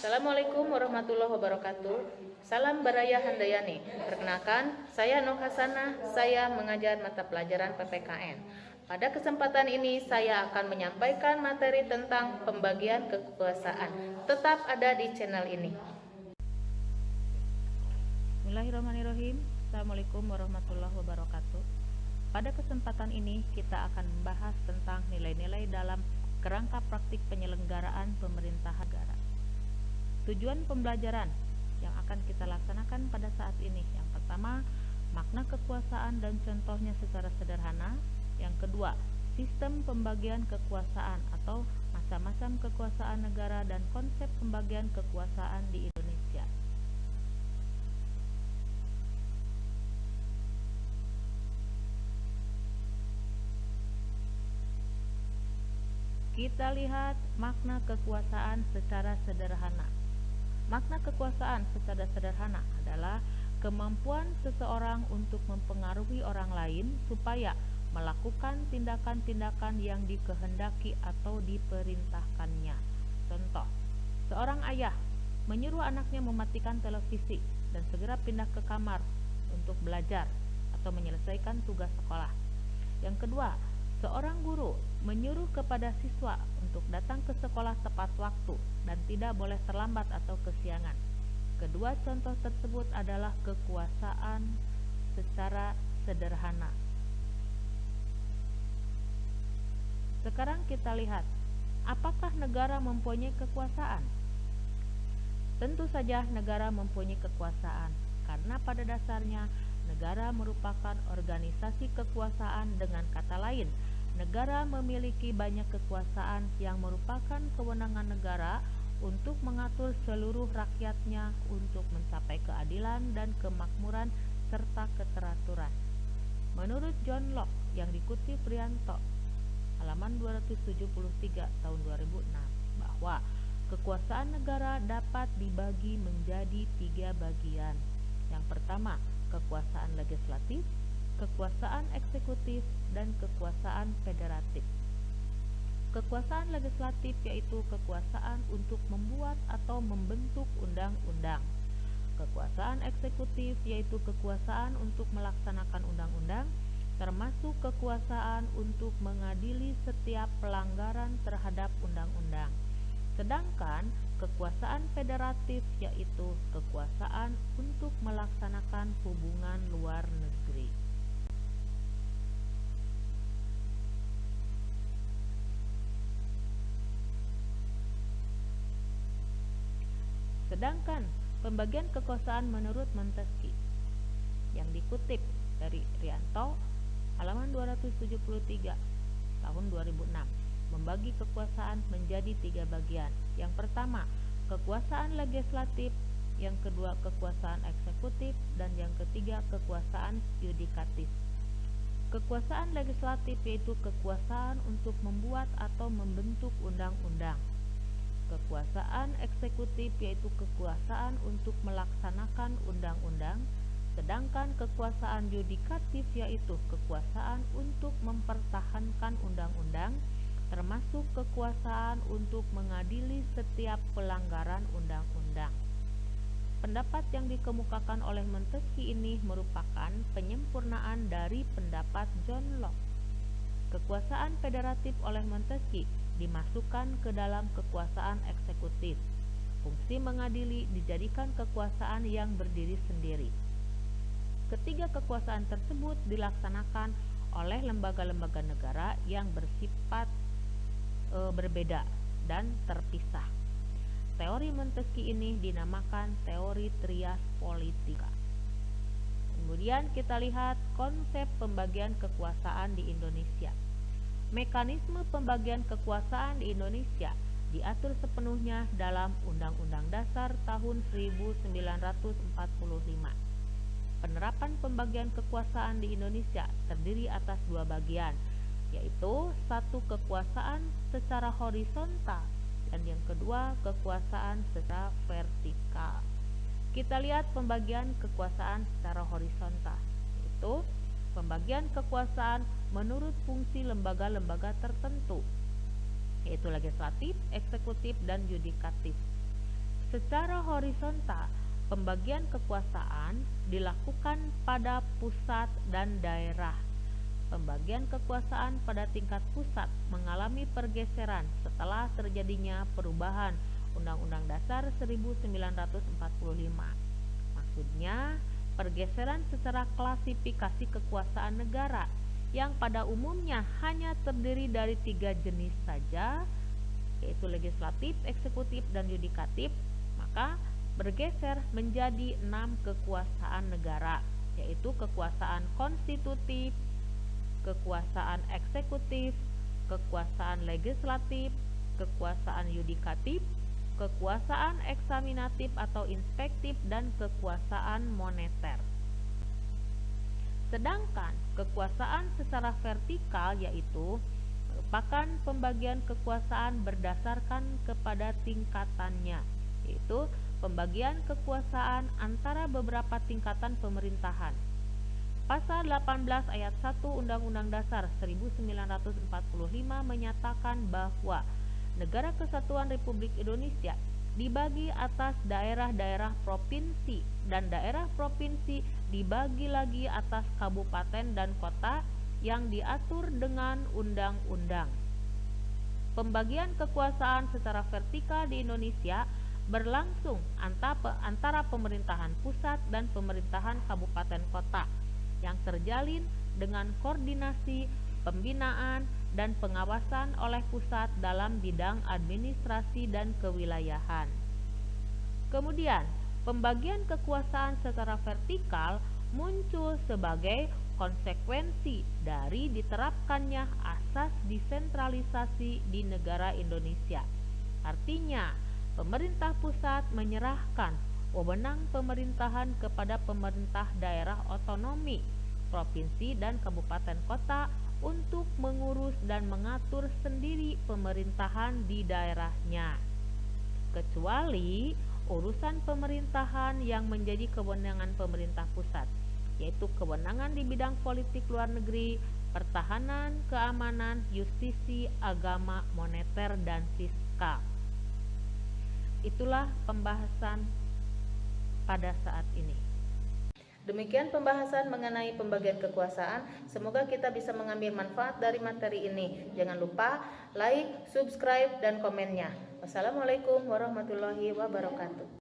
Assalamualaikum warahmatullahi wabarakatuh. Salam Baraya Handayani. Perkenalkan, saya Nur Hasanah. Saya mengajar mata pelajaran PPKN. Pada kesempatan ini saya akan menyampaikan materi tentang pembagian kekuasaan. Tetap ada di channel ini. Bismillahirrahmanirrahim. Assalamualaikum warahmatullahi wabarakatuh. Pada kesempatan ini kita akan membahas tentang nilai-nilai dalam kerangka praktik penyelenggaraan pemerintahan negara. Tujuan pembelajaran yang akan kita laksanakan pada saat ini, yang pertama, makna kekuasaan dan contohnya secara sederhana. Yang kedua, sistem pembagian kekuasaan atau macam-macam kekuasaan negara dan konsep pembagian kekuasaan di Indonesia. Kita lihat makna kekuasaan secara sederhana. Makna kekuasaan secara sederhana adalah kemampuan seseorang untuk mempengaruhi orang lain supaya melakukan tindakan-tindakan yang dikehendaki atau diperintahkannya. Contoh, seorang ayah menyuruh anaknya mematikan televisi dan segera pindah ke kamar untuk belajar atau menyelesaikan tugas sekolah. Yang kedua, seorang guru menyuruh kepada siswa untuk datang ke sekolah tepat waktu dan tidak boleh terlambat atau kesiangan. Kedua contoh tersebut adalah kekuasaan secara sederhana. Sekarang kita lihat, apakah negara mempunyai kekuasaan? Tentu saja negara mempunyai kekuasaan, karena pada dasarnya negara merupakan organisasi kekuasaan. Dengan kata lain, negara memiliki banyak kekuasaan yang merupakan kewenangan negara untuk mengatur seluruh rakyatnya untuk mencapai keadilan dan kemakmuran serta keteraturan. Menurut John Locke yang dikutip Prianto, halaman 273 tahun 2006, bahwa kekuasaan negara dapat dibagi menjadi 3 bagian. Yang pertama, kekuasaan legislatif, kekuasaan eksekutif, dan kekuasaan federatif. Kekuasaan legislatif yaitu kekuasaan untuk membuat atau membentuk undang-undang. Kekuasaan eksekutif yaitu kekuasaan untuk melaksanakan undang-undang, termasuk kekuasaan untuk mengadili setiap pelanggaran terhadap undang-undang. Sedangkan kekuasaan federatif yaitu kekuasaan untuk melaksanakan hubungan luar negeri. Sedangkan pembagian kekuasaan menurut Montesquieu yang dikutip dari Rianto, halaman 273 tahun 2006, membagi kekuasaan menjadi 3 bagian. Yang pertama, kekuasaan legislatif, yang kedua kekuasaan eksekutif, dan yang ketiga kekuasaan yudikatif. Kekuasaan legislatif yaitu kekuasaan untuk membuat atau membentuk undang-undang. Kekuasaan eksekutif yaitu kekuasaan untuk melaksanakan undang-undang, sedangkan kekuasaan yudikatif yaitu kekuasaan untuk mempertahankan undang-undang, termasuk kekuasaan untuk mengadili setiap pelanggaran undang-undang. Pendapat yang dikemukakan oleh Montesquieu ini merupakan penyempurnaan dari pendapat John Locke. Kekuasaan federatif oleh Montesquieu dimasukkan ke dalam kekuasaan eksekutif. Fungsi mengadili dijadikan kekuasaan yang berdiri sendiri. Ketiga kekuasaan tersebut dilaksanakan oleh lembaga-lembaga negara yang bersifat berbeda dan terpisah. Teori Montesquieu ini dinamakan teori trias politika. Kemudian kita lihat konsep pembagian kekuasaan di Indonesia. Mekanisme pembagian kekuasaan di Indonesia diatur sepenuhnya dalam Undang-Undang Dasar tahun 1945. Penerapan pembagian kekuasaan di Indonesia terdiri atas 2 bagian, yaitu satu kekuasaan secara horizontal dan yang kedua kekuasaan secara vertikal. Kita lihat pembagian kekuasaan secara horizontal, yaitu pembagian kekuasaan menurut fungsi lembaga-lembaga tertentu, yaitu legislatif, eksekutif, dan yudikatif. Secara horizontal, pembagian kekuasaan dilakukan pada pusat dan daerah. Pembagian kekuasaan pada tingkat pusat mengalami pergeseran setelah terjadinya perubahan Undang-Undang Dasar 1945. Maksudnya, pergeseran secara klasifikasi kekuasaan negara yang pada umumnya hanya terdiri dari 3 jenis saja, yaitu legislatif, eksekutif, dan yudikatif, maka bergeser menjadi 6 kekuasaan negara, yaitu kekuasaan konstitutif, kekuasaan eksekutif, kekuasaan legislatif, kekuasaan yudikatif, kekuasaan eksaminatif atau inspektif, dan kekuasaan moneter. Sedangkan kekuasaan secara vertikal yaitu merupakan pembagian kekuasaan berdasarkan kepada tingkatannya, yaitu pembagian kekuasaan antara beberapa tingkatan pemerintahan. Pasal 18 ayat 1 Undang-Undang Dasar 1945 menyatakan bahwa Negara Kesatuan Republik Indonesia dibagi atas daerah-daerah provinsi, dan daerah provinsi dibagi lagi atas kabupaten dan kota yang diatur dengan undang-undang. Pembagian kekuasaan secara vertikal di Indonesia berlangsung antara pemerintahan pusat dan pemerintahan kabupaten kota yang terjalin dengan koordinasi, pembinaan, dan pengawasan oleh pusat dalam bidang administrasi dan kewilayahan. Kemudian, pembagian kekuasaan secara vertikal muncul sebagai konsekuensi dari diterapkannya asas desentralisasi di negara Indonesia. Artinya, pemerintah pusat menyerahkan wewenang pemerintahan kepada pemerintah daerah otonomi, provinsi, dan kabupaten kota untuk mengurus dan mengatur sendiri pemerintahan di daerahnya, kecuali urusan pemerintahan yang menjadi kewenangan pemerintah pusat, yaitu kewenangan di bidang politik luar negeri, pertahanan, keamanan, justisi, agama, moneter, dan fiskal. Itulah pembahasan pada saat ini. Demikian pembahasan mengenai pembagian kekuasaan. Semoga kita bisa mengambil manfaat dari materi ini. Jangan lupa like, subscribe, dan komennya. Wassalamualaikum warahmatullahi wabarakatuh.